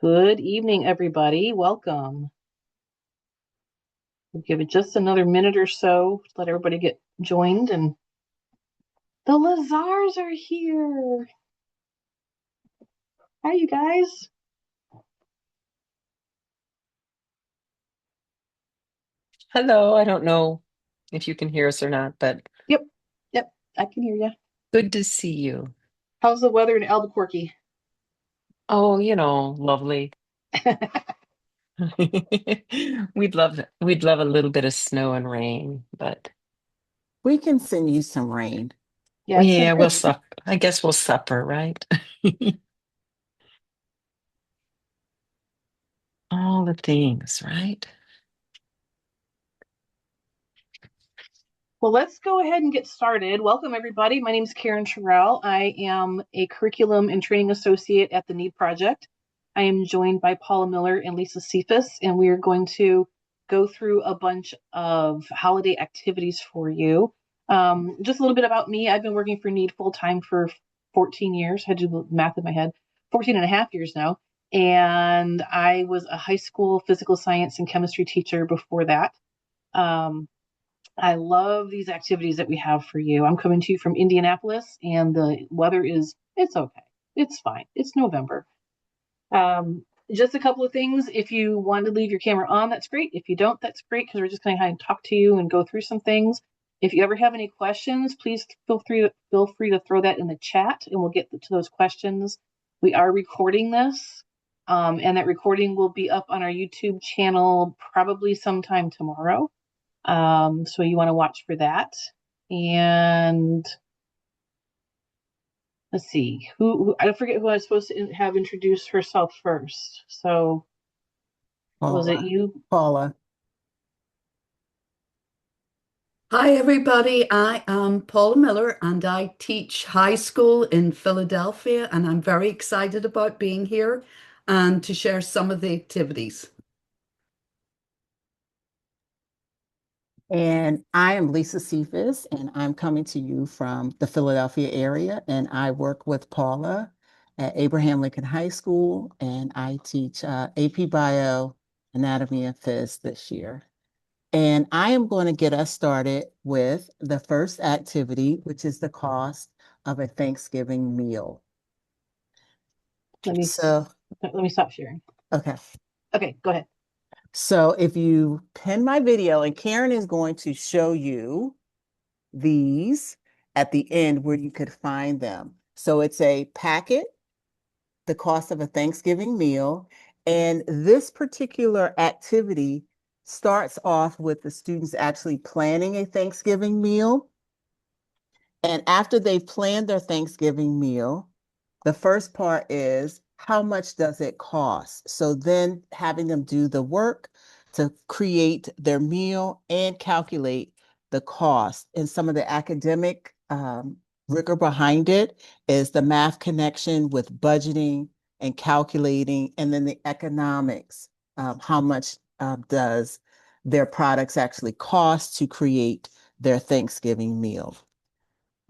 Good evening, everybody. Welcome. We'll give it just another minute or so to let everybody get joined. And the Lazars are here. Hi, you guys. Hello, I don't know if you can hear us or not, but Yep, yep, I can hear you. good to see you. How's the weather in Albuquerque? Oh, lovely. We'd love a little bit of snow and rain, but We can send you some rain. Yeah, it's yeah, we'll suck. I guess we'll suffer, right? All the things, right? well, let's go ahead and get started. Welcome, everybody. My name is Karen Terrell. I am a curriculum and training associate at the Need Project. I am joined by Paula Miller and Lisa Cephas, and we are going to go through a bunch of holiday activities for you. Just a little bit about me. I've been working for Need full time for 14 years. I had to do the math in my head, 14 and a half years now. And I was a high school physical science and chemistry teacher before that. Um, I love these activities that we have for you. I'm coming to you from Indianapolis, and the weather it's okay. It's fine. It's November. Just a couple of things. If you want to leave your camera on, that's great. If you don't, that's great because we're just going to kind of talk to you and go through some things. If you ever have any questions, please feel free to throw that in the chat, and we'll get to those questions. We are recording this, and that recording will be up on our YouTube channel probably sometime tomorrow. So you want to watch for that. And let's see, I forget who I was supposed to have introduced herself first. So was it Paula. you? Paula. Hi, everybody. I am Paula Miller and I teach high school in Philadelphia, and I'm very excited about being here and to share some of the activities. And I am Lisa Cephas, and I'm coming to you from the Philadelphia area. And I work with Paula at Abraham Lincoln High School, and I teach AP Bio, Anatomy, and Phys this year. And I am going to get us started with the first activity, which is the cost of a Thanksgiving meal. Let me So, let me stop sharing. okay. Okay, go ahead. So if you pin my video, and Karen is going to show you these at the end where you could find them. So it's a packet, the cost of a Thanksgiving meal. And this particular activity starts off with the students actually planning a Thanksgiving meal. And after they've planned their Thanksgiving meal, the first part is how much does it cost? So then having them do the work to create their meal and calculate the cost. And some of the academic rigor behind it is the math connection with budgeting and calculating, and then the economics. How much does their products actually cost to create their Thanksgiving meal?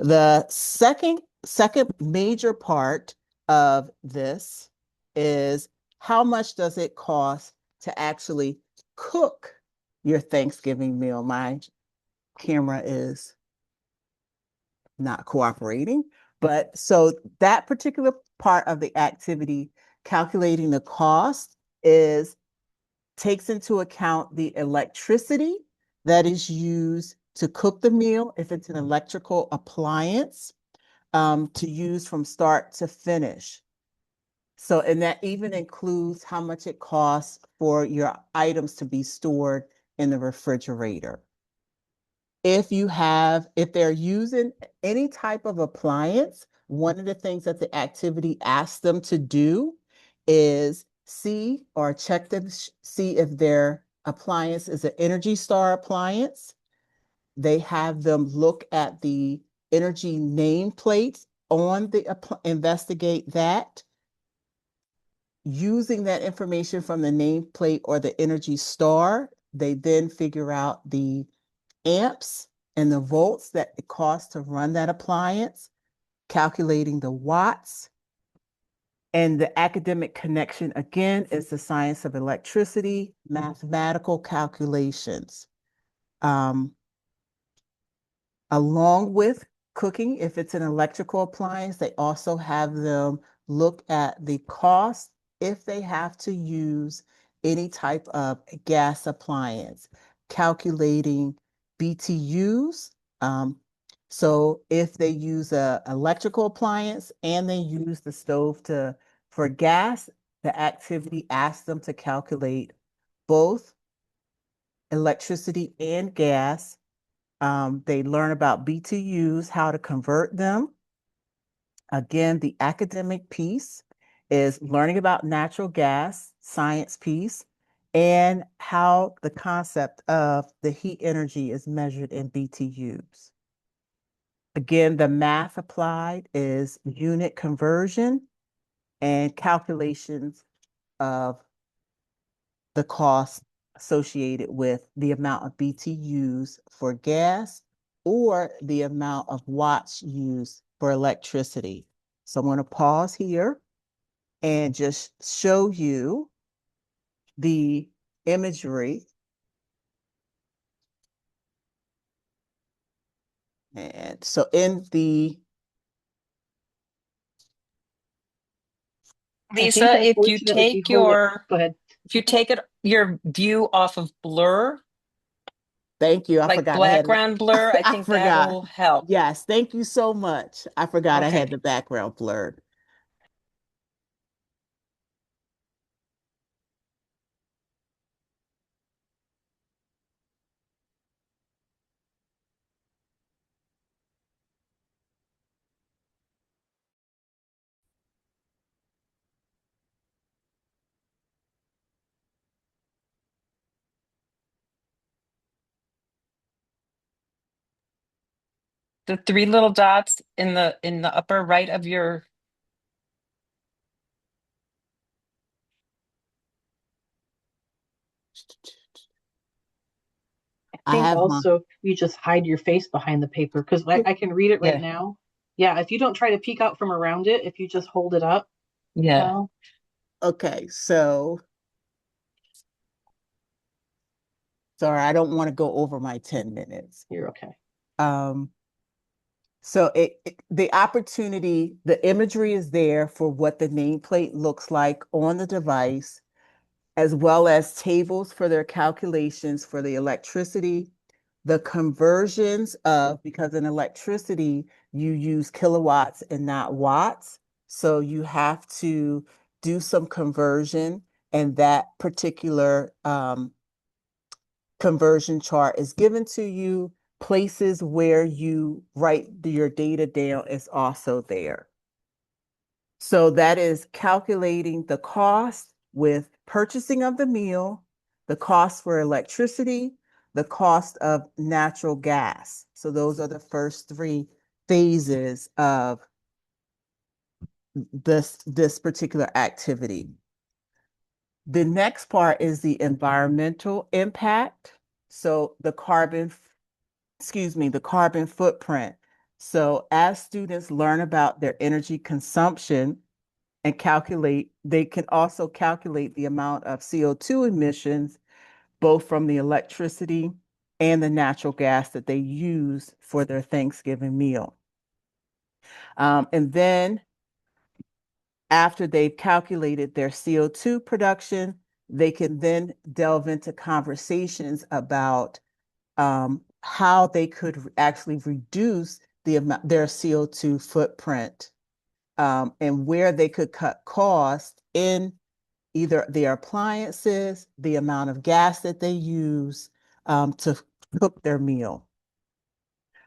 The second major part of this is how much does it cost to actually cook your Thanksgiving meal? My camera is not cooperating, but so that particular part of the activity, calculating the cost, is takes into account the electricity that is used to cook the meal, if it's an electrical appliance, to use from start to finish. So, and that even includes how much it costs for your items to be stored in the refrigerator. If they're using any type of appliance, one of the things that the activity asks them to do is see or check them, see if their appliance is an Energy Star appliance. They have them look at the energy nameplate on the investigate that. Using that information from the nameplate or the Energy Star, they then figure out the amps and the volts that it costs to run that appliance, calculating the watts, And the academic connection, again, is the science of electricity, mathematical calculations. Along with cooking, if it's an electrical appliance, they also have them look at the cost if they have to use any type of gas appliance, calculating BTUs. So if they use a electrical appliance and they use the stove for gas, the activity asks them to calculate both electricity and gas. They learn about BTUs, how to convert them. Again, the academic piece is learning about natural gas, science piece, and how the concept of the heat energy is measured in BTUs. Again, the math applied is unit conversion and calculations of the cost associated with the amount of BTUs for gas or the amount of watts used for electricity. So I'm going to pause here and just show you the imagery. And so in the I think Lisa, unfortunately, if you hold it, go ahead. if you take your view off of blur, thank you. I like forgot I had background blur, I I think that forgot. will help. Yes, thank you so much. I forgot I Okay. had the background blurred. The three little dots in the upper right of your I I think have my also you just hide your face behind the paper because I can read it right yeah, now. Yeah, if you don't try to peek out from around it, if you just hold it up, yeah. well, okay, so sorry, I don't want to go over my 10 minutes. you're okay. Um, so the opportunity, the imagery is there for what the nameplate looks like on the device, as well as tables for their calculations for the electricity, the conversions of, because in electricity, you use kilowatts and not watts. So you have to do some conversion, and that particular conversion chart is given to you. Places where you write your data down is also there. So that is calculating the cost with purchasing of the meal, the cost for electricity, the cost of natural gas. So those are the first three phases of this particular activity. The next part is the environmental impact. So the carbon footprint. So as students learn about their energy consumption and they can also calculate the amount of CO2 emissions, both from the electricity and the natural gas that they use for their Thanksgiving meal. And then after they've calculated their CO2 production, they can then delve into conversations about how they could actually reduce their CO2 footprint, and where they could cut costs in either their appliances, the amount of gas that they use to cook their meal.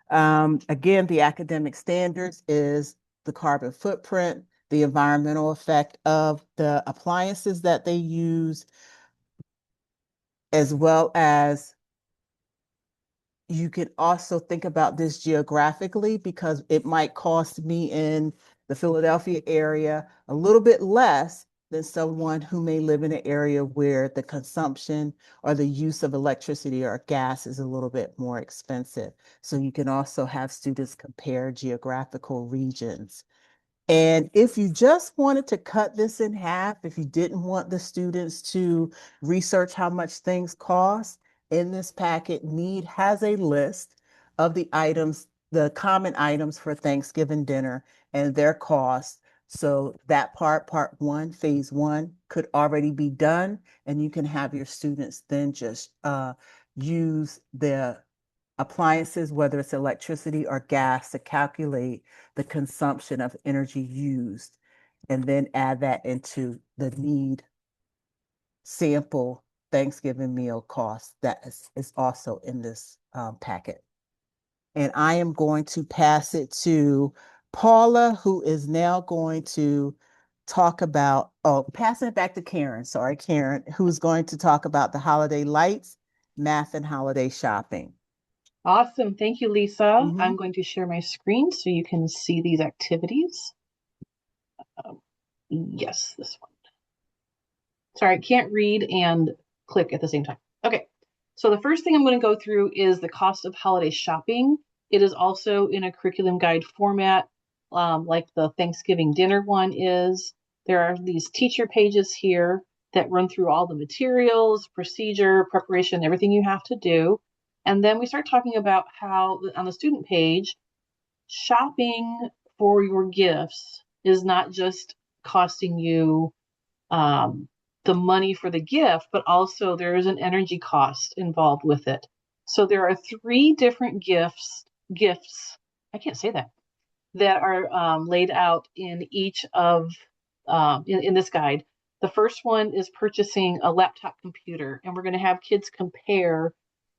Again, the academic standards is the carbon footprint, the environmental effect of the appliances that they use, as well as you can also think about this geographically, because it might cost me in the Philadelphia area a little bit less than someone who may live in an area where the consumption or the use of electricity or gas is a little bit more expensive. So you can also have students compare geographical regions. And if you just wanted to cut this in half, if you didn't want the students to research how much things cost, in this packet, Need has a list of the items, the common items for Thanksgiving dinner and their costs. So that part one, phase one, could already be done, and you can have your students then just use the appliances, whether it's electricity or gas, to calculate the consumption of energy used, and then add that into the Need sample Thanksgiving meal cost that is also in this packet. And I am going to pass it to Paula, who is now going to talk about, passing it back to Karen, sorry, Karen, who's going to talk about the holiday lights, math, and holiday shopping. Awesome. Thank you, Lisa. Mhm. I'm going to share my screen so you can see these activities. Yes, this one. Sorry, I can't read and click at the same time. Okay, so the first thing I'm going to go through is the cost of holiday shopping. It is also in a curriculum guide format, like the Thanksgiving dinner one is. There are these teacher pages here that run through all the materials, procedure, preparation, everything you have to do. And then we start talking about how on the student page, shopping for your gifts is not just costing you the money for the gift, but also there is an energy cost involved with it. So there are 3 different gifts, I can't say that are laid out in each of, in this guide. The first one is purchasing a laptop computer, and we're going to have kids compare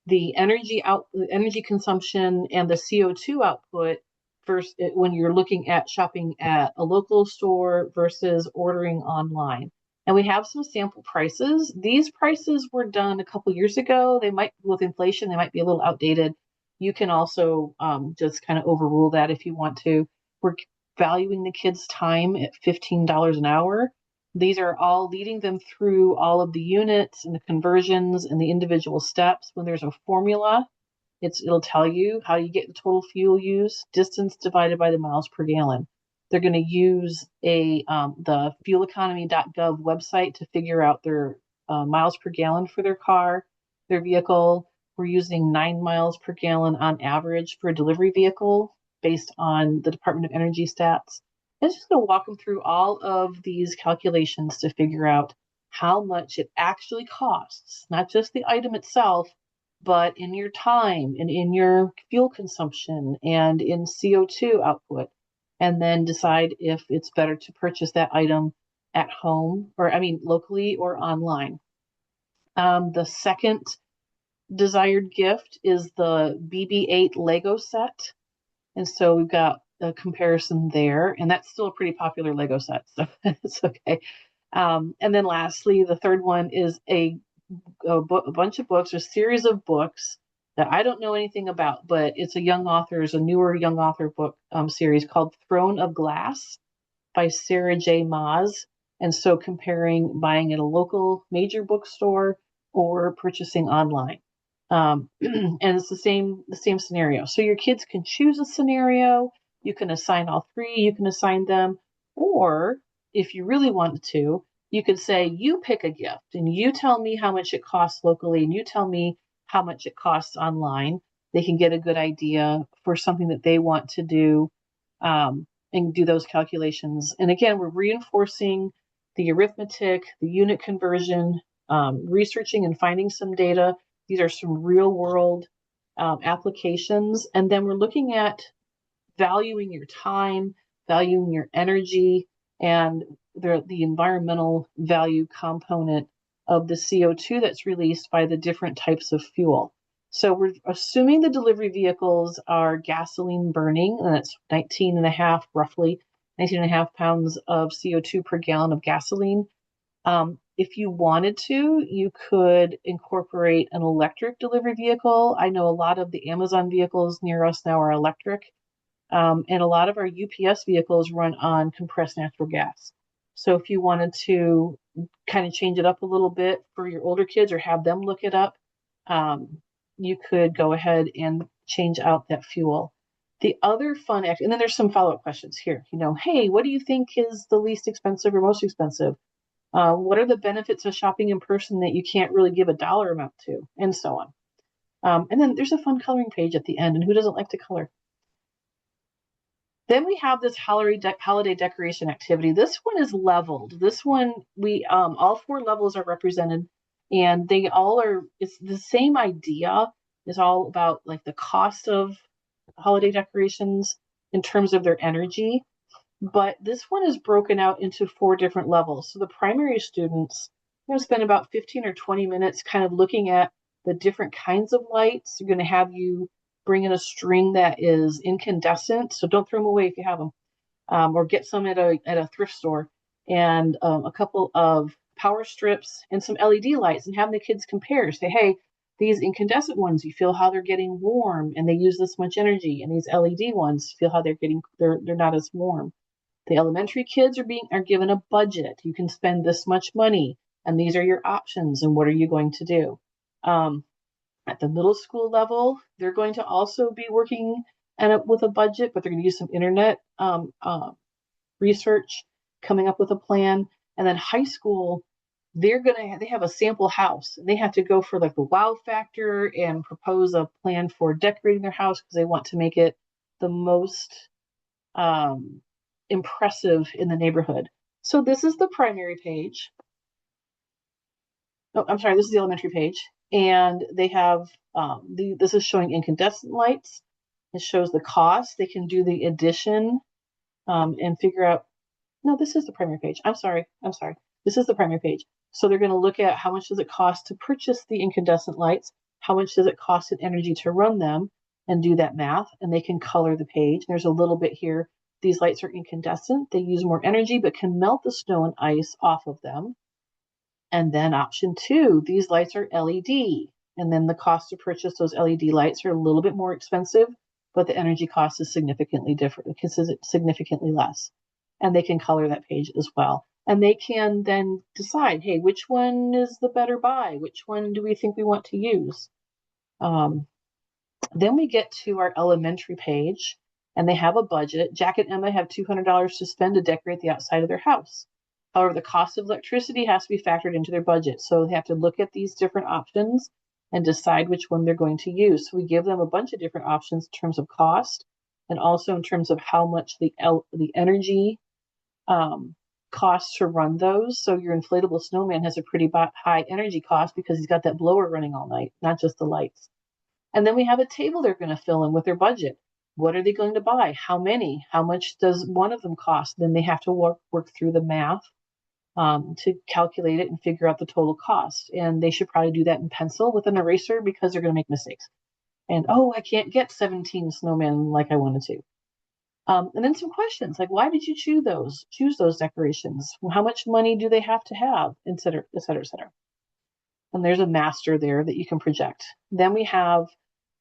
the energy consumption and the CO2 output first when you're looking at shopping at a local store versus ordering online. And we have some sample prices. These prices were done a couple years ago. They might, with inflation, they might be a little outdated. You can also just kind of overrule that if you want to. We're valuing the kids' time at $15 an hour. These are all leading them through all of the units and the conversions and the individual steps. When there's a formula, it'll tell you how you get the total fuel use, distance divided by the miles per gallon. They're going to use the fueleconomy.gov website to figure out their miles per gallon for their car, their vehicle. We're using 9 miles per gallon on average for a delivery vehicle based on the Department of Energy stats. I'm just going to walk them through all of these calculations to figure out how much it actually costs, not just the item itself, but in your time and in your fuel consumption and in CO2 output, and then decide if it's better to purchase that item at home, or locally or online. The second desired gift is the BB-8 Lego set. And so we've got a comparison there, and that's still a pretty popular Lego set, so it's okay. And then lastly, the third one is a bunch of books, a series of books that I don't know anything about, but it's a newer young author book series called Throne of Glass by Sarah J. Maas. And so comparing buying at a local major bookstore or purchasing online. And it's the same scenario. So your kids can choose a scenario. You can assign all 3. You can assign them, or if you really wanted to, you could say you pick a gift and you tell me how much it costs locally, and you tell me how much it costs online. They can get a good idea for something that they want to do, and do those calculations. And again, we're reinforcing the arithmetic, the unit conversion, researching and finding some data. These are some real world applications. And then we're looking at valuing your time, valuing your energy, and the environmental value component of the CO2 that's released by the different types of fuel. So we're assuming the delivery vehicles are gasoline burning, and that's 19.5, roughly 19.5 pounds of CO2 per gallon of gasoline. If you wanted to, you could incorporate an electric delivery vehicle. I know a lot of the Amazon vehicles near us now are electric, and a lot of our UPS vehicles run on compressed natural gas. So if you wanted to kind of change it up a little bit for your older kids or have them look it up, you could go ahead and change out that fuel. The other fun act, and then there's some follow-up questions here. Hey, what do you think is the least expensive or most expensive? What are the benefits of shopping in person that you can't really give a dollar amount to, and so on. And then there's a fun coloring page at the end, and who doesn't like to color? Then we have this holiday decoration activity. This one is leveled. This one, we all 4 levels are represented, and they all are, it's the same idea. It's all about like the cost of holiday decorations in terms of their energy. But this one is broken out into 4 different levels. So the primary students are going to spend about 15 or 20 minutes kind of looking at the different kinds of lights. You're going to have you bring in a string that is incandescent, so don't throw them away if you have them, or get some at a thrift store, and a couple of power strips and some LED lights, and have the kids compare. Say, hey, these incandescent ones, you feel how they're getting warm and they use this much energy, and these LED ones, feel how they're not as warm. The elementary kids are given a budget. You can spend this much money, and these are your options, and what are you going to do? At the middle school level, they're going to also be working with a budget, but they're going to use some internet research, coming up with a plan. And then high school, they have a sample house. They have to go for like the wow factor and propose a plan for decorating their house because they want to make it the most impressive in the neighborhood. So this is the primary page. Oh, I'm sorry, this is the elementary page. And they have, this is showing incandescent lights. It shows the cost. They can do the addition and figure out, no, this is the primary page. I'm sorry. This is the primary page. So they're going to look at how much does it cost to purchase the incandescent lights? How much does it cost in energy to run them? And do that math, and they can color the page. There's a little bit here. These lights are incandescent. They use more energy, but can melt the snow and ice off of them. And then option 2, these lights are LED. And then the cost to purchase those LED lights are a little bit more expensive, but the energy cost is significantly different, because it's significantly less. And they can color that page as well. And they can then decide, hey, which one is the better buy? Which one do we think we want to use? Then we get to our elementary page, and they have a budget. Jack and Emma have $200 to spend to decorate the outside of their house. However, the cost of electricity has to be factored into their budget. So they have to look at these different options and decide which one they're going to use. So we give them a bunch of different options in terms of cost, and also in terms of how much the energy costs to run those. So your inflatable snowman has a pretty high energy cost because he's got that blower running all night, not just the lights. And then we have a table they're going to fill in with their budget. What are they going to buy? How many? How much does one of them cost? Then they have to work through the math to calculate it and figure out the total cost. And they should probably do that in pencil with an eraser, because they're going to make mistakes. And, oh, I can't get 17 snowmen like I wanted to. And then some questions like, why did you choose those decorations? How much money do they have to have, et cetera, et cetera, et cetera. And there's a master there that you can project. Then we have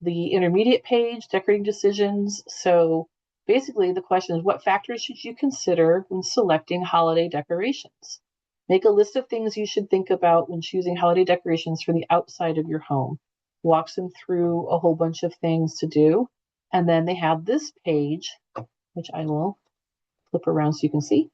the intermediate page, decorating decisions. So basically the question is, what factors should you consider when selecting holiday decorations? Make a list of things you should think about when choosing holiday decorations for the outside of your home. Walks them through a whole bunch of things to do. And then they have this page, which I will flip around so you can see.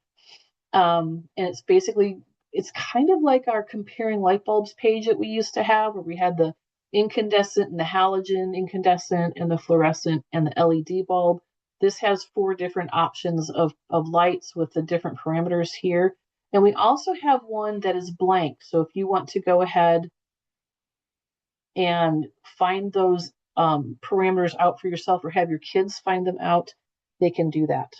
And it's basically, it's kind of like our comparing light bulbs page that we used to have, where we had the incandescent and the halogen incandescent and the fluorescent and the LED bulb. This has 4 different options of lights with the different parameters here. And we also have one that is blank. So if you want to go ahead and find those parameters out for yourself, or have your kids find them out, they can do that.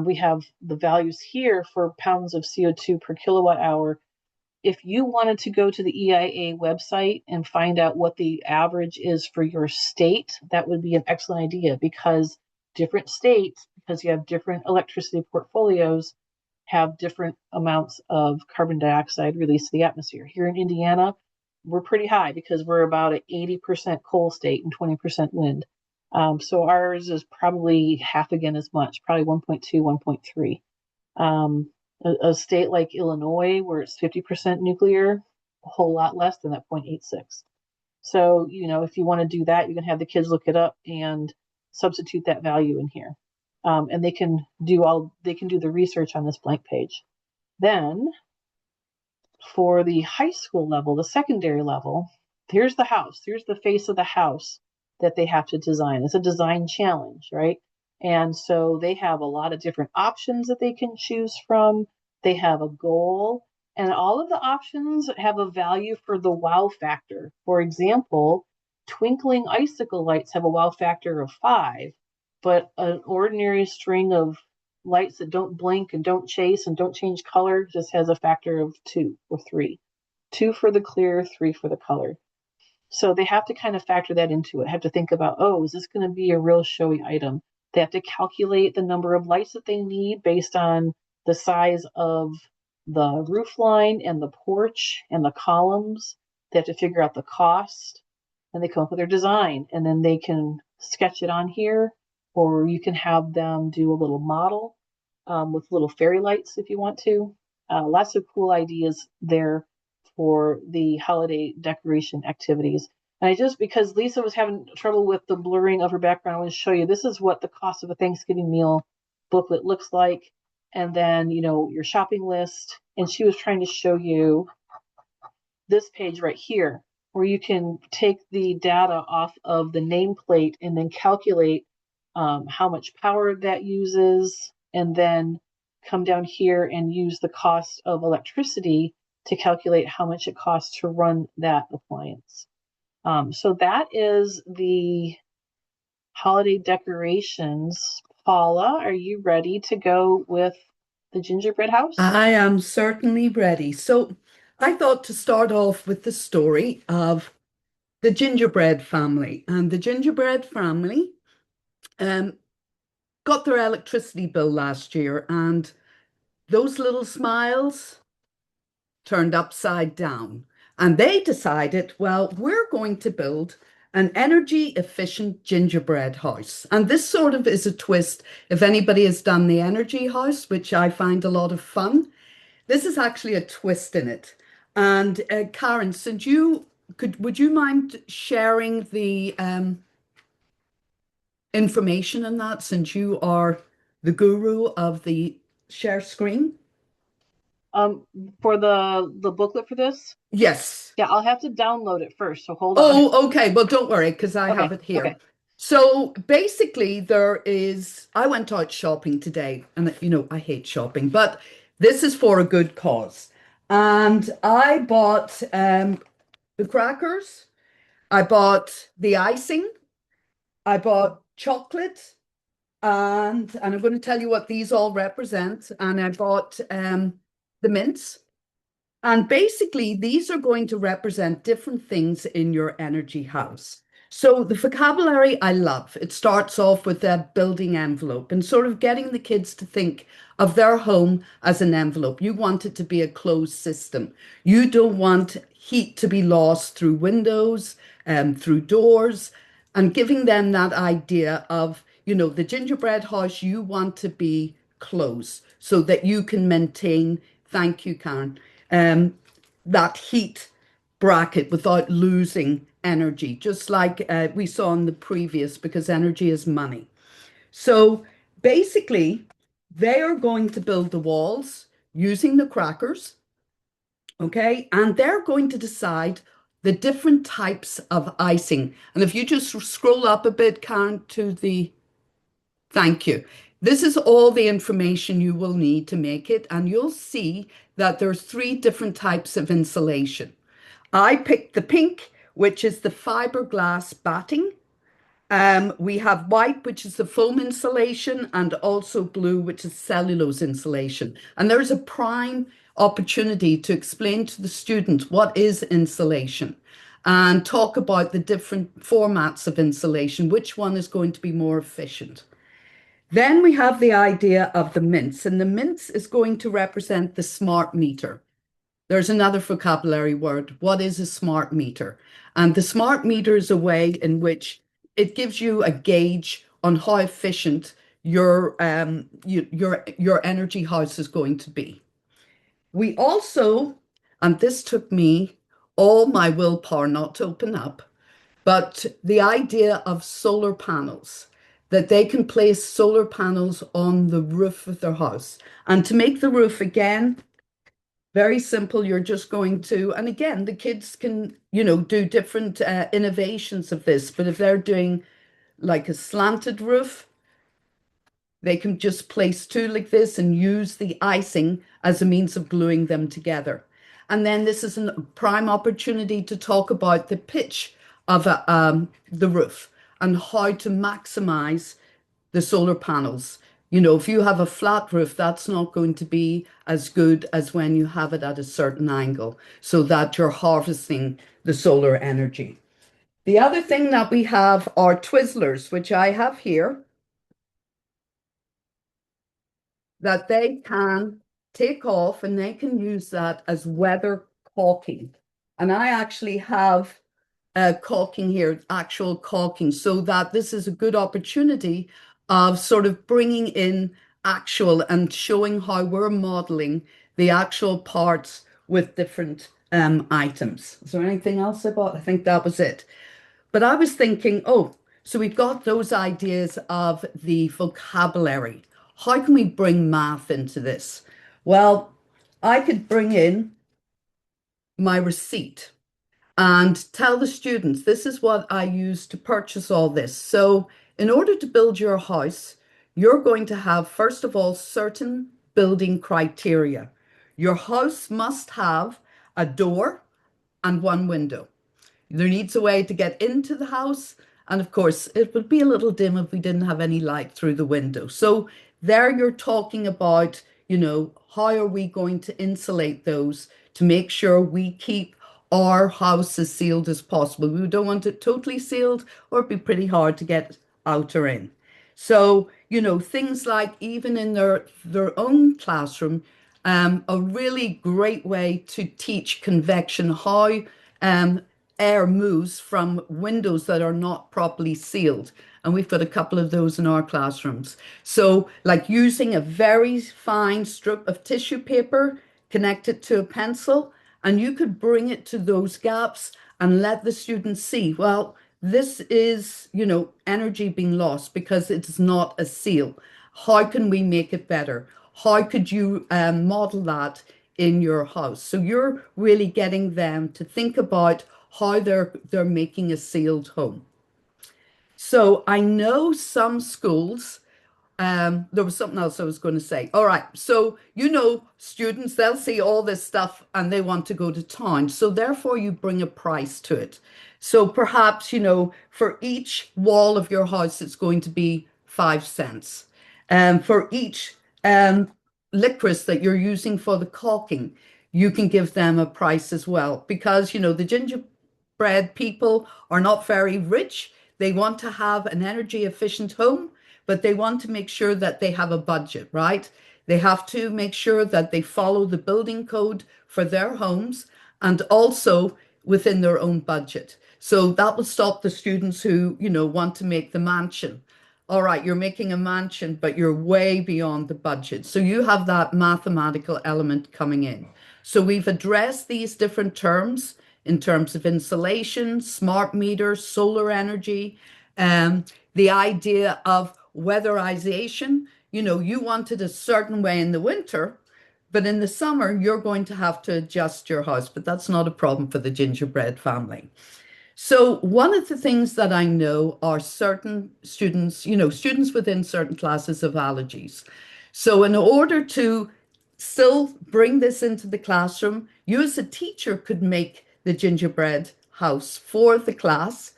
We have the values here for pounds of CO2 per kilowatt hour. If you wanted to go to the EIA website and find out what the average is for your state, that would be an excellent idea, because different states, because you have different electricity portfolios, have different amounts of carbon dioxide released to the atmosphere. Here in Indiana, we're pretty high because we're about an 80% coal state and 20% wind. So ours is probably half again as much, probably 1.2, 1.3. A state like Illinois, where it's 50% nuclear, a whole lot less than that 0.86. So, if you want to do that, you can have the kids look it up and substitute that value in here. And they can do the research on this blank page. Then for the high school level, the secondary level, here's the house. Here's the face of the house that they have to design. It's a design challenge, right? And so they have a lot of different options that they can choose from. They have a goal, and all of the options have a value for the wow factor. For example, twinkling icicle lights have a wow factor of 5, but an ordinary string of lights that don't blink and don't chase and don't change color just has a factor of 2 or 3. 2 for the clear, 3 for the color. So they have to kind of factor that into it, have to think about, oh, is this going to be a real showy item? They have to calculate the number of lights that they need based on the size of the roof line and the porch and the columns. They have to figure out the cost, and they come up with their design, and then they can sketch it on here, or you can have them do a little model with little fairy lights if you want to. Lots of cool ideas there for the holiday decoration activities. And because Lisa was having trouble with the blurring of her background, I want to show you, this is what the cost of a Thanksgiving meal booklet looks like. And then, your shopping list. And she was trying to show you this page right here, where you can take the data off of the nameplate and then calculate how much power that uses, and then come down here and use the cost of electricity to calculate how much it costs to run that appliance. So that is the holiday decorations. Paula, are you ready to go with the gingerbread house? I am certainly ready. So I thought to start off with the story of the gingerbread family. And the gingerbread family got their electricity bill last year, and those little smiles turned upside down. And they decided, well, we're going to build an energy efficient gingerbread house. And this sort of is a twist. If anybody has done the energy house, which I find a lot of fun, this is actually a twist in it. And Karen, would you mind sharing the information on that, since you are the guru of the share screen? For the booklet for this? Yes. Yeah, I'll have to download it first, so hold on. Oh, okay. Well, don't worry, because I have it here. Okay. So basically, I went out shopping today, and I hate shopping, but this is for a good cause. And I bought the crackers, I bought the icing, I bought chocolate, and I'm going to tell you what these all represent. And I bought the mints. And basically, these are going to represent different things in your energy house. So the vocabulary I love. It starts off with a building envelope and sort of getting the kids to think of their home as an envelope. You want it to be a closed system. You don't want heat to be lost through windows, through doors, and giving them that idea of, the gingerbread house you want to be closed so that you can maintain, thank you, Karen, that heat bracket without losing energy, just like we saw in the previous, because energy is money. So basically, they are going to build the walls using the crackers, okay? And they're going to decide the different types of icing. And if you just scroll up a bit, Karen, to the, thank you. This is all the information you will need to make it, and you'll see that there's 3 different types of insulation. I picked the pink, which is the fiberglass batting. We have white, which is the foam insulation, and also blue, which is cellulose insulation. And there's a prime opportunity to explain to the students what is insulation and talk about the different formats of insulation, which one is going to be more efficient. Then we have the idea of the mints, and the mints is going to represent the smart meter. There's another vocabulary word. What is a smart meter? And the smart meter is a way in which it gives you a gauge on how efficient your energy house is going to be. We also, and this took me all my willpower not to open up, but the idea of solar panels. that they can place solar panels on the roof of their house. And to make the roof, again, very simple. You're just going to, and again, the kids can, do different innovations of this. But if they're doing like a slanted roof, they can just place two like this and use the icing as a means of gluing them together. And then this is a prime opportunity to talk about the pitch of the roof and how to maximize the solar panels. If you have a flat roof, that's not going to be as good as when you have it at a certain angle, so that you're harvesting the solar energy. The other thing that we have are Twizzlers, which I have here, that they can take off and they can use that as weather caulking. And I actually have caulking here, actual caulking, so that this is a good opportunity of sort of bringing in actual and showing how we're modeling the actual parts with different items. Is there anything else about? I think that was it. But I was thinking, so we've got those ideas of the vocabulary. How can we bring math into this? Well, I could bring in my receipt and tell the students, this is what I used to purchase all this. So in order to build your house, you're going to have, first of all, certain building criteria. Your house must have a door and one window. There needs a way to get into the house. And of course, it would be a little dim if we didn't have any light through the window. So there you're talking about, how are we going to insulate those to make sure we keep our house as sealed as possible. We don't want it totally sealed, or it'd be pretty hard to get out or in. So, things like even in their own classroom, a really great way to teach convection, how air moves from windows that are not properly sealed. And we've got a couple of those in our classrooms. So like using a very fine strip of tissue paper, connect it to a pencil, and you could bring it to those gaps and let the students see, well, this is, energy being lost because it's not a seal. How can we make it better? How could you model that in your house? So you're really getting them to think about how they're making a sealed home. So I know some schools, there was something else I was going to say. All right. So, students, they'll see all this stuff and they want to go to town. So therefore you bring a price to it. So perhaps, for each wall of your house, it's going to be 5 cents. For each licorice that you're using for the caulking, you can give them a price as well. Because, the gingerbread people are not very rich. They want to have an energy efficient home, but they want to make sure that they have a budget, right? They have to make sure that they follow the building code for their homes and also within their own budget. So that will stop the students who, want to make the mansion. All right, you're making a mansion, but you're way beyond the budget. So you have that mathematical element coming in. So we've addressed these different terms in terms of insulation, smart meters, solar energy, the idea of weatherization. You want it a certain way in the winter, but in the summer, you're going to have to adjust your house, but that's not a problem for the gingerbread family. So one of the things that I know are certain students, students within certain classes have allergies. So in order to still bring this into the classroom, you as a teacher could make the gingerbread house for the class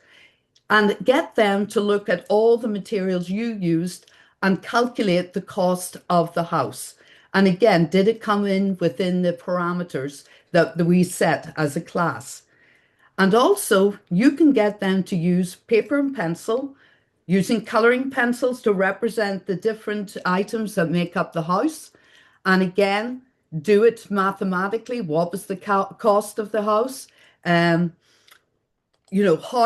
and get them to look at all the materials you used and calculate the cost of the house. And again, did it come in within the parameters that we set as a class? And also, you can get them to use paper and pencil, using coloring pencils to represent the different items that make up the house. And again, do it mathematically. What was the cost of the house? How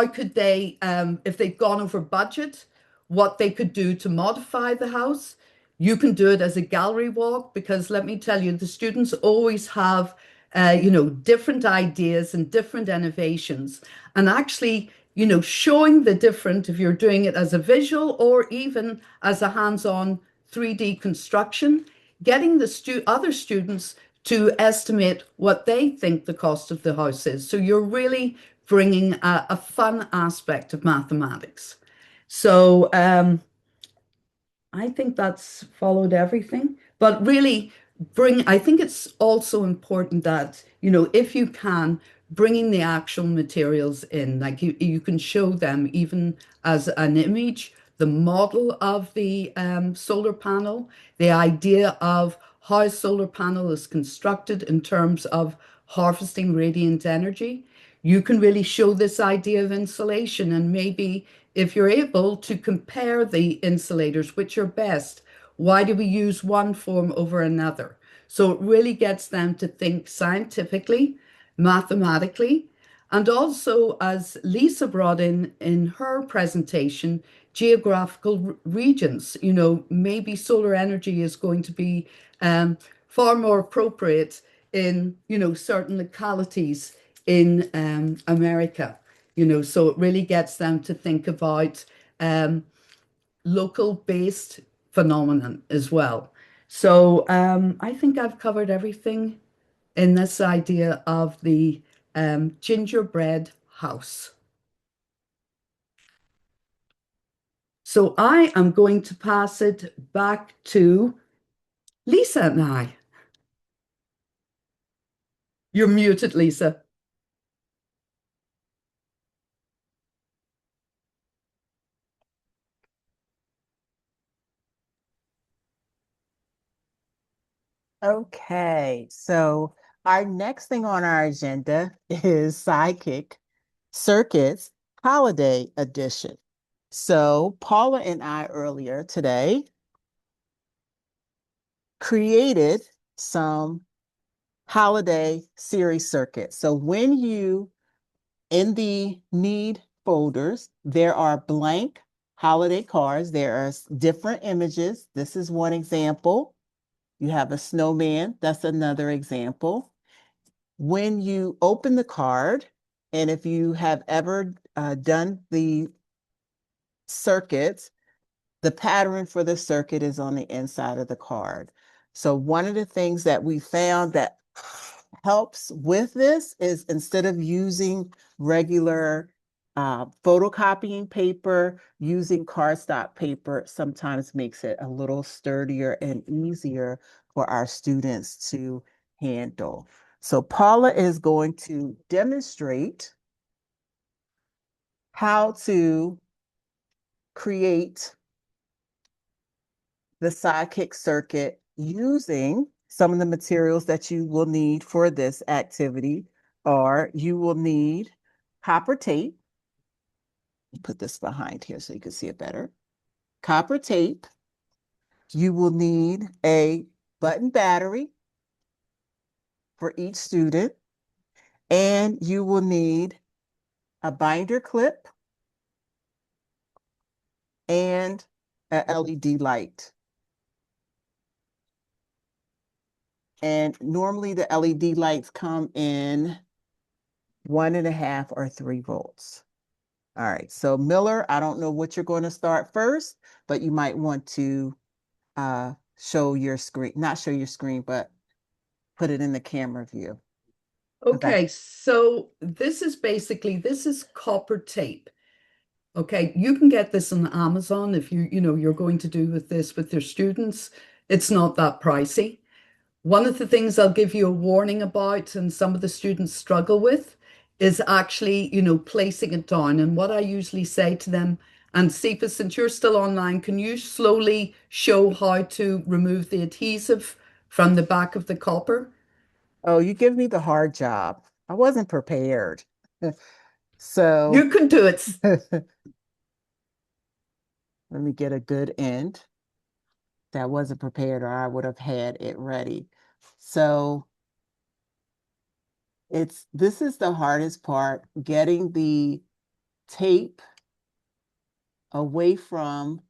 could they, if they've gone over budget, what they could do to modify the house. You can do it as a gallery walk, because let me tell you, the students always have different ideas and different innovations. And actually, showing the different, if you're doing it as a visual or even as a hands-on 3D construction, getting the other students to estimate what they think the cost of the house is. So you're really bringing a fun aspect of mathematics. So I think that's followed everything. But really, I think it's also important that, if you can, bringing the actual materials in, like you can show them even as an image, the model of the solar panel, the idea of how a solar panel is constructed in terms of harvesting radiant energy. You can really show this idea of insulation, and maybe if you're able to compare the insulators, which are best, why do we use one form over another? So it really gets them to think scientifically, mathematically, and also, as Lisa brought in her presentation, geographical regions. Maybe solar energy is going to be far more appropriate in, certain localities in America. So it really gets them to think about local based phenomenon as well. So I think I've covered everything in this idea of the gingerbread house. So I am going to pass it back to Lisa now. You're muted, Lisa. Okay, so our next thing on our agenda is Sidekick Circuits Holiday Edition. So Paula and I earlier today created some holiday series circuits. So when you, in the need folders, there are blank holiday cards. There are different images. This is one example. You have a snowman. That's another example. When you open the card, and if you have ever done the circuits, the pattern for the circuit is on the inside of the card. So one of the things that we found that helps with this is, instead of using regular photocopying paper, using cardstock paper sometimes makes it a little sturdier and easier for our students to handle. So Paula is going to demonstrate how to create the Sidekick circuit using some of the materials that you will need for this activity. Are you will need copper tape. Put this behind here so you can see it better. Copper tape. You will need a button battery for each student, and you will need a binder clip and an LED light. And normally the LED lights come in 1.5 or 3 volts. All right, so Miller, I don't know what you're going to start first, but you might want to show your screen, not show your screen, but put it in the camera view. Okay, so this is copper tape. Okay, you can get this on Amazon if you're going to do with this with your students. It's not that pricey. One of the things I'll give you a warning about, and some of the students struggle with, is actually, placing it down. And what I usually say to them, and Cephas, since you're still online, can you slowly show how to remove the adhesive from the back of the copper? Oh, you give me the hard job. I wasn't prepared. So You can do it. let me get a good end. That wasn't prepared, or I would have had it ready. So this is the hardest part, getting the tape away from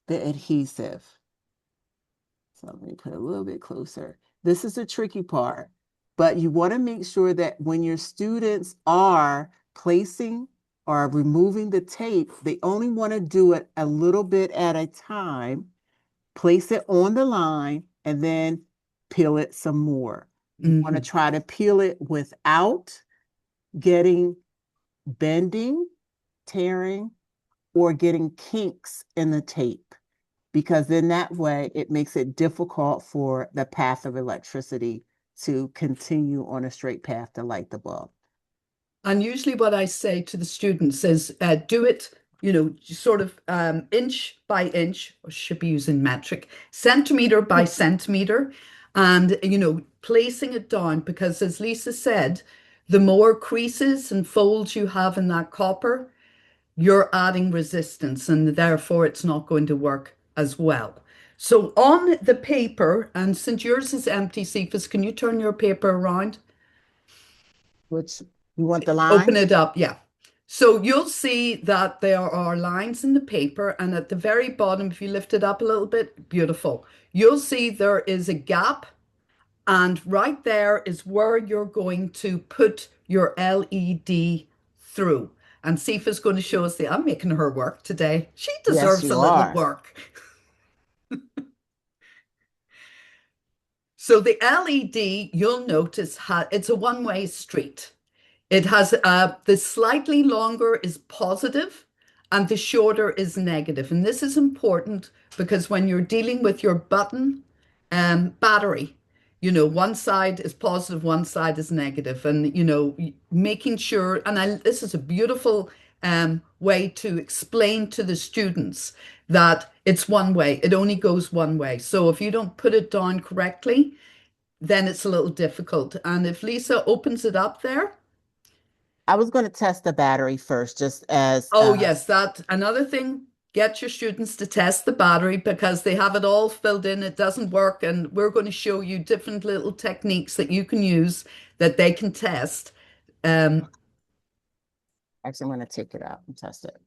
the adhesive. So let me put a little bit closer. This is the tricky part, but you want to make sure that when your students are placing are removing the tape, they only want to do it a little bit at a time, place it on the line, and then peel it some more. You want to try to peel it without getting bending, tearing, or getting kinks in the tape, because in that way it makes it difficult for the path of electricity to continue on a straight path to light the bulb. And usually what I say to the students is do it, sort of inch by inch, or should be using metric, centimeter by centimeter, and, placing it down, because as Lisa said, the more creases and folds you have in that copper, you're adding resistance, and therefore it's not going to work as well. So on the paper, and since yours is empty, Cephas, can you turn your paper around? Which you want the line? Open it up, yeah. So you'll see that there are lines in the paper, and at the very bottom, if you lift it up a little bit, beautiful. You'll see there is a gap, and right there is where you're going to put your LED through. And Cephas is going to show us I'm making her work today. She deserves a little work. So the LED, you'll notice, it's a one-way street. It has the slightly longer is positive and the shorter is negative. And this is important because when you're dealing with your button battery, one side is positive, one side is negative. And, making sure, and this is a beautiful way to explain to the students that it's one way. It only goes one way. So if you don't put it down correctly, then it's a little difficult. And if Lisa opens it up there. I was going to test the battery first, just as. Oh, yes, that another thing. Get your students to test the battery because they have it all filled in. It doesn't work. And we're going to show you different little techniques that you can use that they can test. Actually, I'm going to take it out and test it.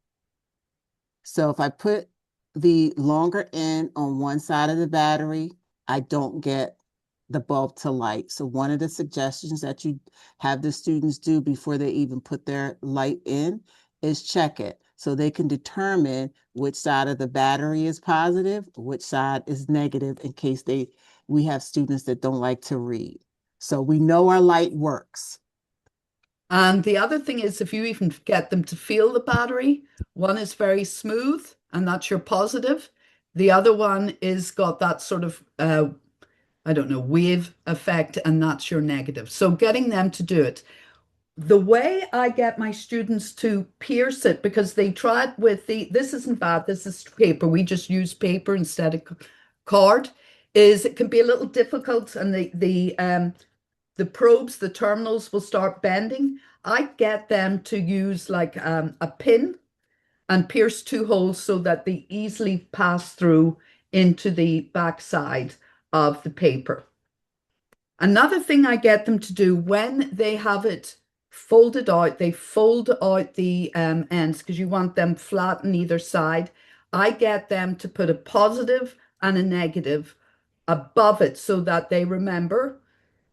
So if I put the longer end on one side of the battery, I don't get the bulb to light. So one of the suggestions that you have the students do before they even put their light in is check it so they can determine which side of the battery is positive, which side is negative, in case we have students that don't like to read. So we know our light works. And the other thing is, if you even get them to feel the battery, one is very smooth and that's your positive. The other one is got that sort of, I don't know, wave effect, and that's your negative. So getting them to do it. The way I get my students to pierce it, because they try it with this isn't bad, this is paper, we just use paper instead of card, is it can be a little difficult, and the probes, the terminals will start bending. I get them to use like a pin and pierce 2 holes so that they easily pass through into the back side of the paper. Another thing I get them to do when they have it folded out, they fold out the ends because you want them flat on either side. I get them to put a positive and a negative above it so that they remember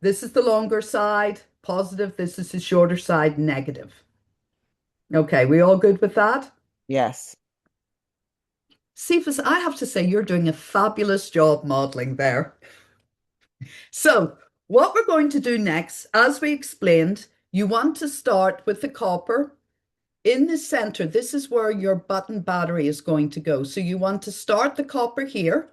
this is the longer side, positive, this is the shorter side, negative. Okay, we all good with that? Yes. Cephas, I have to say you're doing a fabulous job modeling there. So what we're going to do next, as we explained, you want to start with the copper in the center. This is where your button battery is going to go. So you want to start the copper here.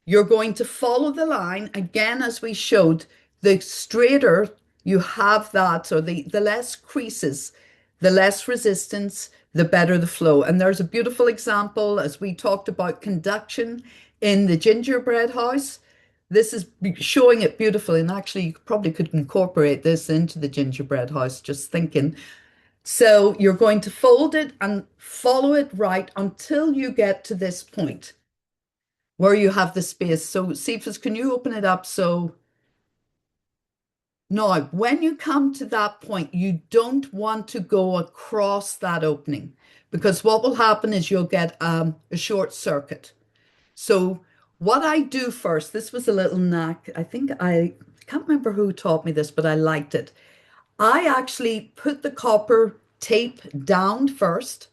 You're going to follow the line again, as we showed. The straighter you have that, or the less creases, the less resistance, the better the flow. And there's a beautiful example, as we talked about conduction in the gingerbread house. This is showing it beautifully, and actually you probably could incorporate this into the gingerbread house, just thinking. So you're going to fold it and follow it right until you get to this point where you have the space. So Cephas, can you open it up? So now, when you come to that point, you don't want to go across that opening, because what will happen is you'll get a short circuit. So what I do first, this was a little knack. I think I can't remember who taught me this, but I liked it. I actually put the copper tape down first.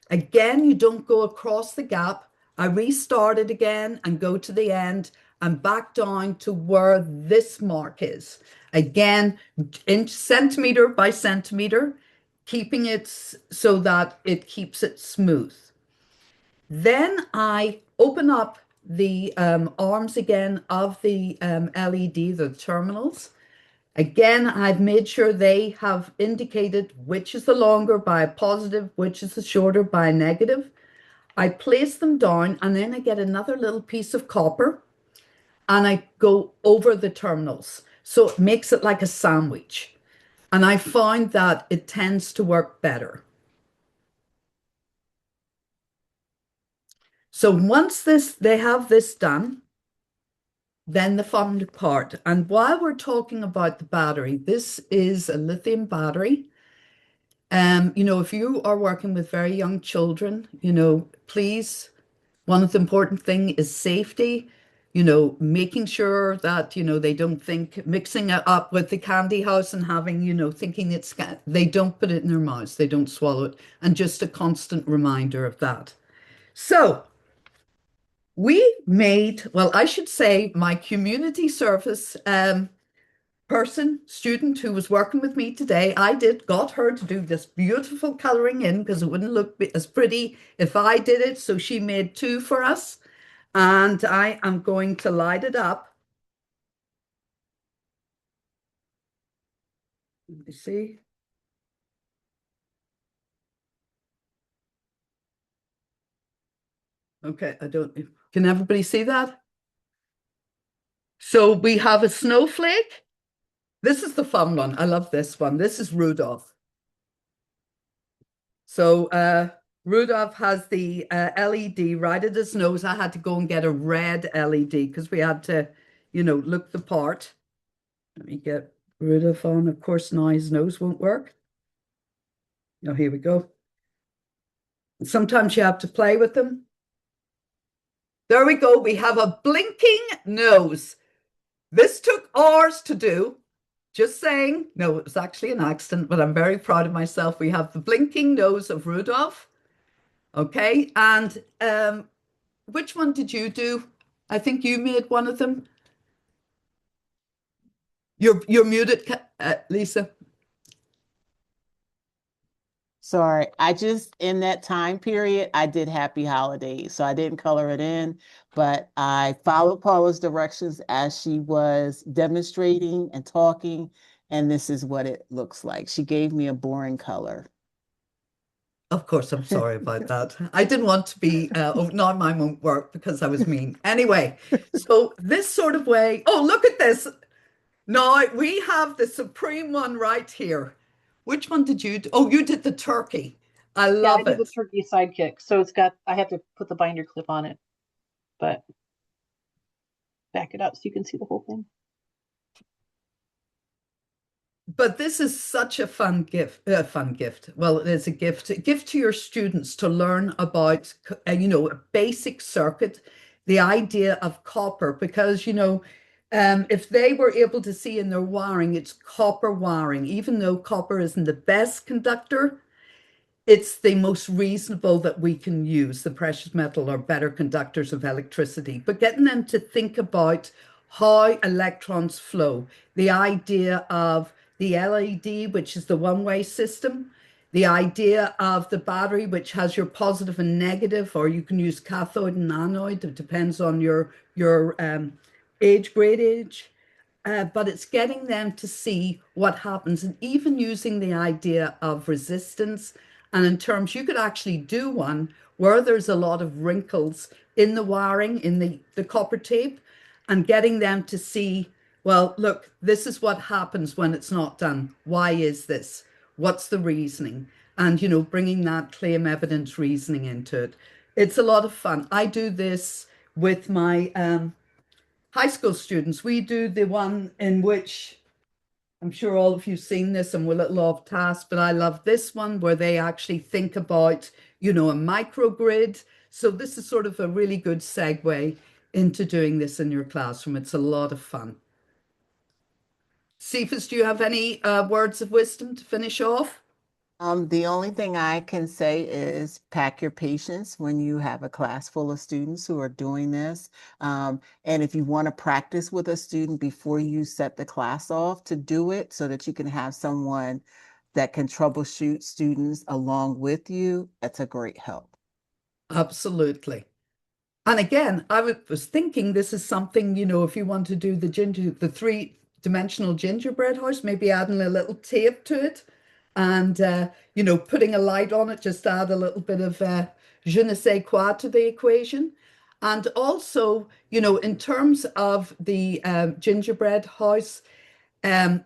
Again, you don't go across the gap. I restart it again and go to the end and back down to where this mark is. Again, inch centimeter by centimeter, keeping it so that it keeps it smooth. Then I open up the arms again of the LED, the terminals. Again, I've made sure they have indicated which is the longer by a positive, which is the shorter by a negative. I place them down and then I get another little piece of copper and I go over the terminals. So it makes it like a sandwich. And I find that it tends to work better. So once they have this done, then the fun part. And while we're talking about the battery, this is a lithium battery. If you are working with very young children, please, one of the important thing is safety, making sure that, they don't think mixing it up with the candy house and having, thinking they don't put it in their mouths, they don't swallow it, and just a constant reminder of that. So I should say my community service student who was working with me today, got her to do this beautiful coloring in because it wouldn't look as pretty if I did it. So she made two for us and I am going to light it up. Let me see. Okay, can everybody see that? So we have a snowflake. This is the fun one. I love this one. This is Rudolph. So Rudolph has the LED right at his nose. I had to go and get a red LED because we had to, look the part. Let me get Rudolph on. Of course, now his nose won't work. Oh, here we go. Sometimes you have to play with them. There we go. We have a blinking nose. This took hours to do. Just saying. No, it was actually an accident, but I'm very proud of myself. We have the blinking nose of Rudolph. Okay. And which one did you do? I think you made one of them. You're muted, Lisa. Sorry, in that time period, I did Happy Holidays. So I didn't color it in, but I followed Paula's directions as she was demonstrating and talking. And this is what it looks like. She gave me a boring color. Of course, I'm sorry about that. I didn't want to be, now mine won't work because I was mean. Anyway, so this sort of way, oh, look at this. Now we have the supreme one right here. Which one did you do? Oh, you did the turkey. I love it. I did it. the turkey sidekick. So I have to put the binder clip on it, but back it up so you can see the whole thing. But this is such a fun gift. Well, it is a gift to your students to learn about, a basic circuit, the idea of copper, because, if they were able to see in their wiring, it's copper wiring, even though copper isn't the best conductor, it's the most reasonable that we can use. The precious metal are better conductors of electricity, but getting them to think about how electrons flow, the idea of the LED, which is the one-way system, the idea of the battery, which has your positive and negative, or you can use cathode and anode. It depends on your grade age. But it's getting them to see what happens and even using the idea of resistance. And in terms, you could actually do one where there's a lot of wrinkles in the wiring, in the copper tape, and getting them to see, well, look, this is what happens when it's not done. Why is this? What's the reasoning? And, bringing that claim evidence reasoning into it. It's a lot of fun. I do this with my high school students. We do the one in which I'm sure all of you've seen this and we're a little off task, but I love this one where they actually think about, a microgrid. So this is sort of a really good segue into doing this in your classroom. It's a lot of fun. Cephas, do you have any words of wisdom to finish off? The only thing I can say is pack your patience when you have a class full of students who are doing this. And if you want to practice with a student before you set the class off to do it so that you can have someone that can troubleshoot students along with you, that's a great help. Absolutely. And again, was thinking this is something, if you want to do the three-dimensional gingerbread house, maybe adding a little tape to it and, putting a light on it, just add a little bit of je ne sais quoi to the equation. And also, in terms of the gingerbread house, um,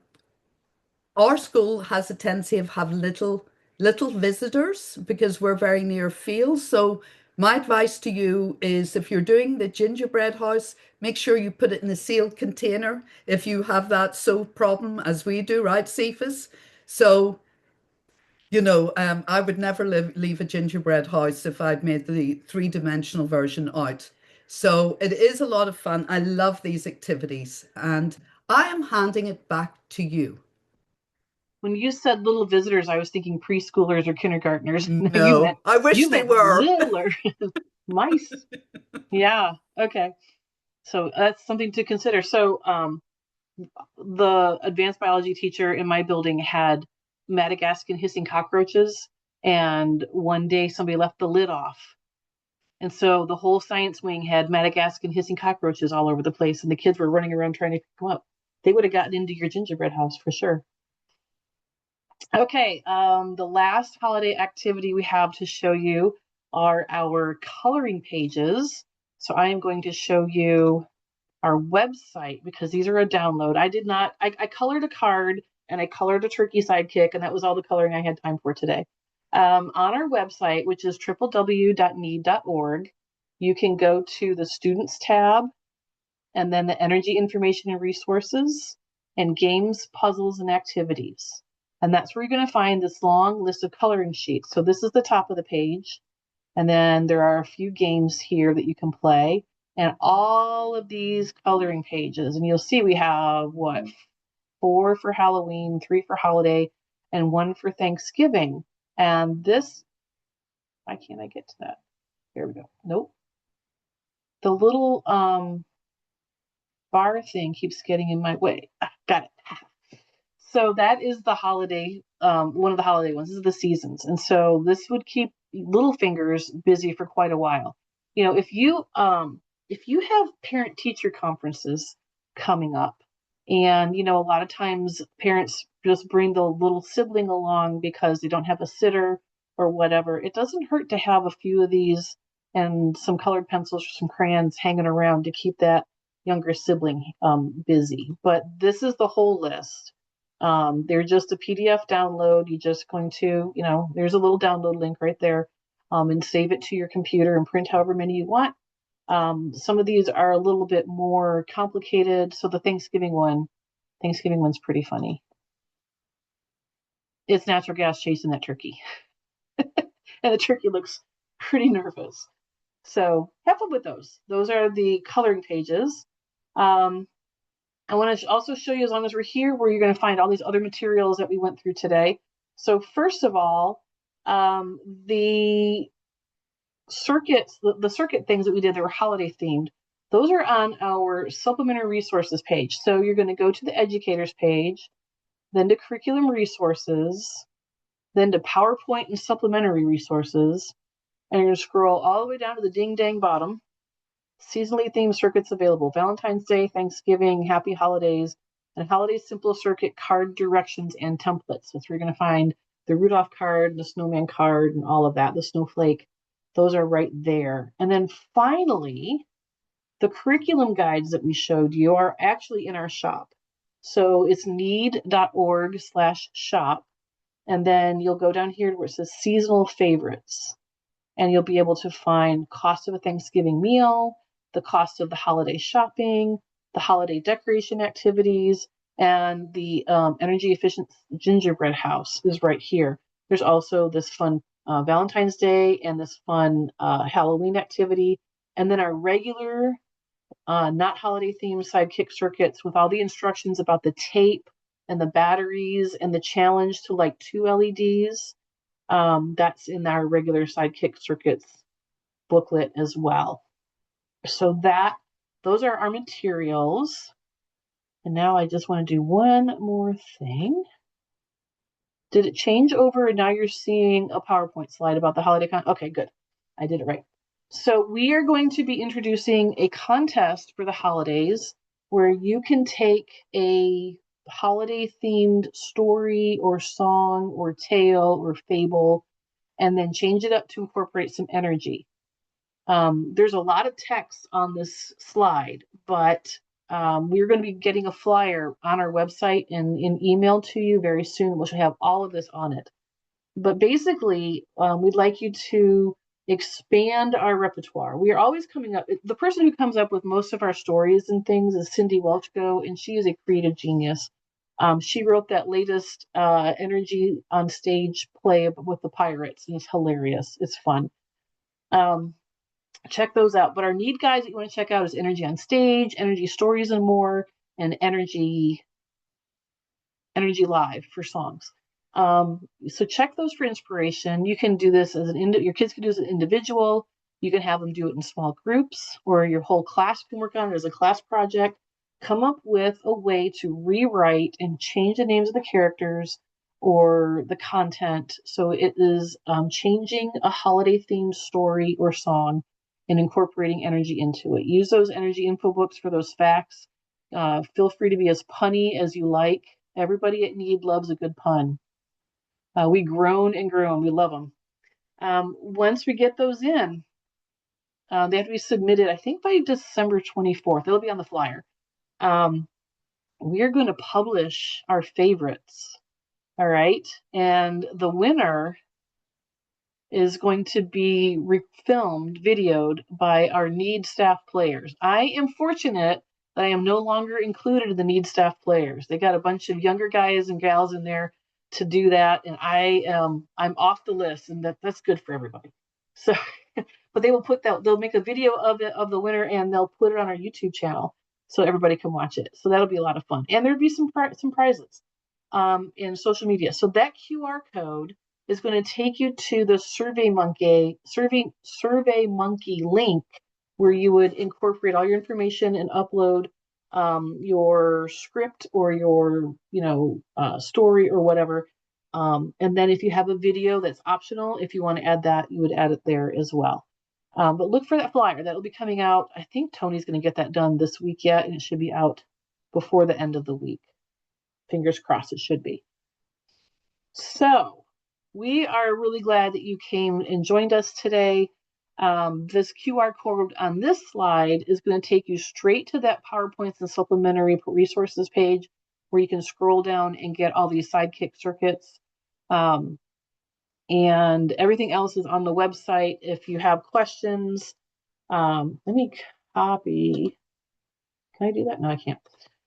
our school has a tendency of have little visitors because we're very near fields. So my advice to you is if you're doing the gingerbread house, make sure you put it in a sealed container if you have that soap problem as we do, right, Cephas? So, I would never leave a gingerbread house if I'd made the three-dimensional version out. So it is a lot of fun. I love these activities, and I am handing it back to you. When you said little visitors, I was thinking preschoolers or kindergartners. No, I wish you they meant were. littler mice. Yeah. Okay. So that's something to consider. So the advanced biology teacher in my building had Madagascan hissing cockroaches, and one day somebody left the lid off. And so the whole science wing had Madagascan hissing cockroaches all over the place, and the kids were running around trying to pick them up. They would have gotten into your gingerbread house for sure. Okay, the last holiday activity we have to show you are our coloring pages. So I am going to show you our website because these are a download. I colored a card and I colored a turkey sidekick, and that was all the coloring I had time for today. On our website, which is www.need.org, you can go to the Students tab and then the Energy Information and Resources and Games, Puzzles, and Activities. And that's where you're going to find this long list of coloring sheets. So this is the top of the page. And then there are a few games here that you can play. And all of these coloring pages, and you'll see we have 4 for Halloween, 3 for holiday, and 1 for Thanksgiving. And this, why can't I get to that? There we go. Nope. The little bar thing keeps getting in my way. Got it. So that is the holiday, one of the holiday ones. This is the seasons. And so this would keep little fingers busy for quite a while. If you have parent teacher conferences coming up, and a lot of times parents just bring the little sibling along because they don't have a sitter or whatever, it doesn't hurt to have a few of these and some colored pencils or some crayons hanging around to keep that younger sibling busy. But this is the whole list. They're just a PDF download. You're just going to, there's a little download link right there, and save it to your computer and print however many you want. Some of these are a little bit more complicated. So the Thanksgiving one's pretty funny. It's natural gas chasing that turkey. And the turkey looks pretty nervous. So have fun with those. Those are the coloring pages. I want to also show you, as long as we're here, where you're going to find all these other materials that we went through today. So first of all, the circuits, the circuit things that we did that were holiday themed, those are on our supplementary resources page. So you're going to go to the educators page, then to curriculum resources, then to PowerPoint and supplementary resources, and you're going to scroll all the way down to the ding dang bottom. Seasonally themed circuits available: Valentine's Day, Thanksgiving, Happy Holidays, and Holiday Simple Circuit card directions and templates. That's where you're going to find the Rudolph card, the snowman card, and all of that, the snowflake. Those are right there. And then finally, the curriculum guides that we showed you are actually in our shop. So it's need.org/shop. And then you'll go down here where it says seasonal favorites. And you'll be able to find cost of a Thanksgiving meal, the cost of the holiday shopping, the holiday decoration activities, and the energy efficient gingerbread house is right here. There's also this fun Valentine's Day and this fun Halloween activity, and then our regular not holiday themed sidekick circuits with all the instructions about the tape and the batteries and the challenge to like 2 LEDs That's in our regular Sidekick Circuits booklet as well. So those are our materials. And now I just want to do one more thing. Did it change over and now you're seeing a PowerPoint slide about the holiday Okay, good. I did it right. So we are going to be introducing a contest for the holidays where you can take a holiday themed story or song or tale or fable and then change it up to incorporate some energy. There's a lot of text on this slide, but we're going to be getting a flyer on our website and in email to you very soon, which will have all of this on it. But basically, we'd like you to expand our repertoire. We are always coming up. The person who comes up with most of our stories and things is Cindy Welchko, and she is a creative genius. She wrote that latest Energy on Stage play with the Pirates, and it's hilarious. It's fun. Check those out. But our need guides that you want to check out is Energy on Stage, Energy Stories and More, and Energy Live for songs. So check those for inspiration. You can do this as your kids can do this as an individual. You can have them do it in small groups, or your whole class can work on it as a class project. Come up with a way to rewrite and change the names of the characters or the content so it is changing a holiday themed story or song and incorporating energy into it. Use those energy info books for those facts. Feel free to be as punny as you like. Everybody at Need loves a good pun. We groan and groan. We love them. Once we get those in, they have to be submitted, I think, by December 24th. It'll be on the flyer. We are going to publish our favorites. All right. And the winner is going to be filmed, videoed by our Need staff players. I am fortunate that I am no longer included in the Need staff players. They got a bunch of younger guys and gals in there to do that, and I'm off the list, and that's good for everybody. So, but they will they'll make a video of the winner, and they'll put it on our YouTube channel so everybody can watch it. So that'll be a lot of fun, and there'll be some prizes in social media. So that QR code is going to take you to the SurveyMonkey link where you would incorporate all your information and upload your script or your story or whatever. And then if you have a video that's optional, if you want to add that, you would add it there as well. But look for that flyer. That will be coming out. I think Tony's going to get that done this week yet, and it should be out before the end of the week. Fingers crossed it should be. So we are really glad that you came and joined us today. This QR code on this slide is going to take you straight to that PowerPoints and supplementary resources page where you can scroll down and get all these Sidekick circuits. And everything else is on the website. If you have questions, let me copy. Can I do that? No, I can't.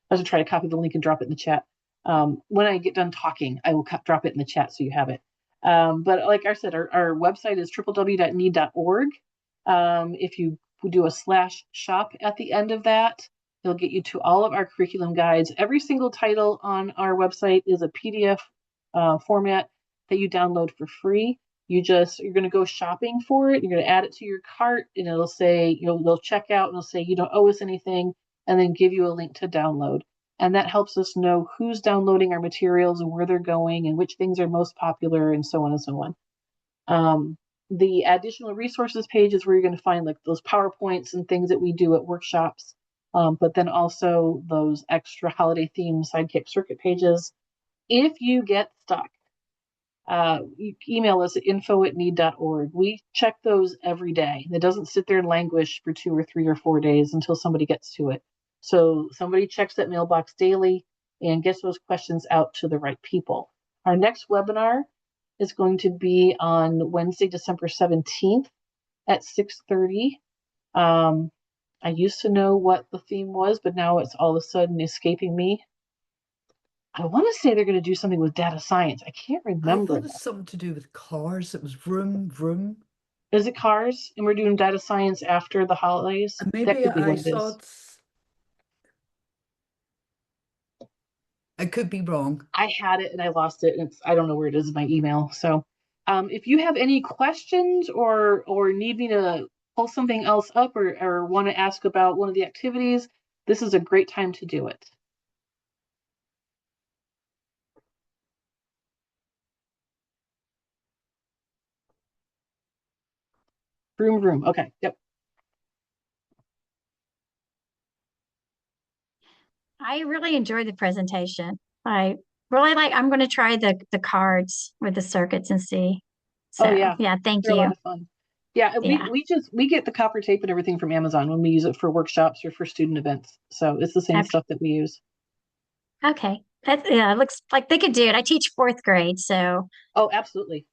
I was going to try to copy the link and drop it in the chat. When I get done talking, I will drop it in the chat so you have it. But like I said, our website is www.need.org. If you do a /shop at the end of that, it'll get you to all of our curriculum guides. Every single title on our website is a PDF format that you download for free. You're going to go shopping for it. You're going to add it to your cart, and it'll say, they'll check out and it'll say you don't owe us anything, and then give you a link to download. And that helps us know who's downloading our materials and where they're going and which things are most popular and so on and so on. The additional resources page is where you're going to find like those PowerPoints and things that we do at workshops, but then also those extra holiday themed Sidekick circuit pages. If you get stuck, you email us at info@need.org. We check those every day. It doesn't sit there and languish for 2 or 3 or 4 days until somebody gets to it. So somebody checks that mailbox daily and gets those questions out to the right people. Our next webinar is going to be on Wednesday, December 17th at 6:30. I used to know what the theme was, but now it's all of a sudden escaping me. I want to say they're going to do something with data science. I can't remember. I thought it was something to do with cars. It was vroom, vroom. Is it cars? And we're doing data science after the holidays? And maybe I saw I could be wrong. I had it and I lost it, and I don't know where it is in my email. So If you have any questions or need me to pull something else up or want to ask about one of the activities, this is a great time to do it. Vroom, vroom. Okay. Yep. I really enjoyed the presentation. I really I'm going to try the cards with the circuits and see. So, Oh yeah. yeah, thank They're a lot you. of fun. Yeah, Yeah. we get the copper tape and everything from Amazon when we use it for workshops or for student events. So it's the same Okay. stuff that we use. Okay. Yeah, it looks like they could do it. I teach fourth grade, so Oh, absolutely.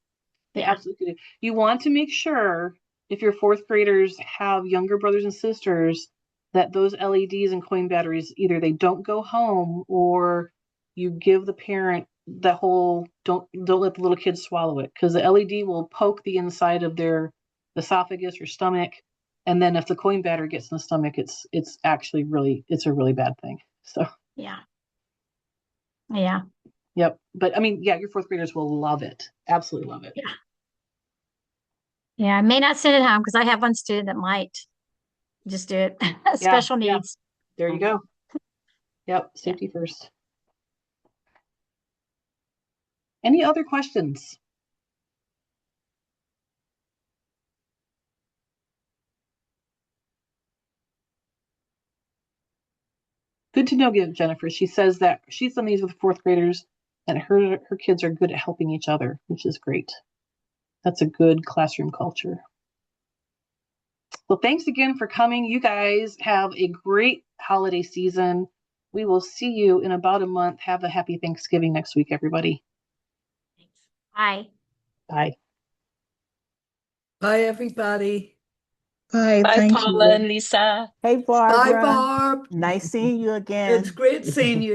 They yeah. absolutely do. You want to make sure if your fourth graders have younger brothers and sisters that those LEDs and coin batteries, either they don't go home or you give the parent the whole don't let the little kids swallow it, because the LED will poke the inside of their esophagus or stomach, and then if the coin battery gets in the stomach, it's actually it's a really bad thing. So Yeah. Yeah. yep. But I mean, yeah, your fourth graders will love it. Absolutely love it. Yeah. Yeah. I may not send it home because I have one student that might just do it. Special Yeah. needs. There you go. Yep, Yeah. safety first. Any other questions? Good to know, Jennifer. She says that she's done these with fourth graders and her kids are good at helping each other, which is great. That's a good classroom culture. Well, thanks again for coming. You guys have a great holiday season. We will see you in about a month. Have a happy Thanksgiving next week, everybody. Bye. Bye. Bye, everybody. Bye, Bye, thank Paula you. and Lisa. Hey, Bye, Barbara. Barb. Nice seeing you again. It's great seeing you